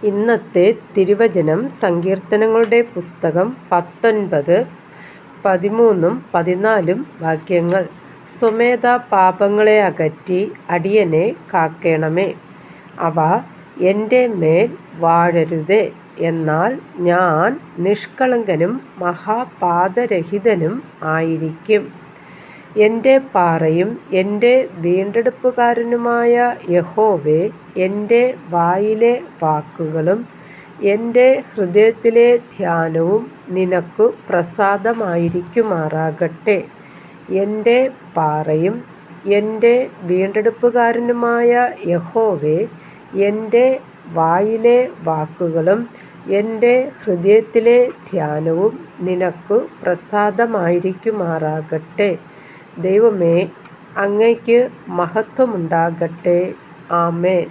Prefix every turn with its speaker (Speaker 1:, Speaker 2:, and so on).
Speaker 1: ഇന്നത്തെ തിരുവചനം സങ്കീർത്തനങ്ങളുടെ പുസ്തകം 19, 13-14 വാക്യങ്ങൾ. സ്വമേധ പാപങ്ങളെ അകറ്റി അടിയനെ കാക്കേണമേ. അവ എൻ്റെ മേൽ വാഴരുതേ. എന്നാൽ ഞാൻ നിഷ്കളങ്കനും മഹാപാതരഹിതനും ആയിരിക്കും. എൻ്റെ പാറയും എൻ്റെ വീണ്ടെടുപ്പുകാരനുമായ യഹോവേ, എൻ്റെ വായിലെ വാക്കുകളും എൻ്റെ ഹൃദയത്തിലെ ധ്യാനവും നിനക്കു പ്രസാദമായിരിക്കുമാറാകട്ടെ. എൻ്റെ പാറയും എൻ്റെ വീണ്ടെടുപ്പുകാരനുമായ യഹോവേ, എൻ്റെ വായിലെ വാക്കുകളും എൻ്റെ ഹൃദയത്തിലെ ധ്യാനവും നിനക്കു പ്രസാദമായിരിക്കുമാറാകട്ടെ. ദൈവമേ, അങ്ങയ്ക്ക് മഹത്വമുണ്ടാകട്ടെ. ആമേൻ.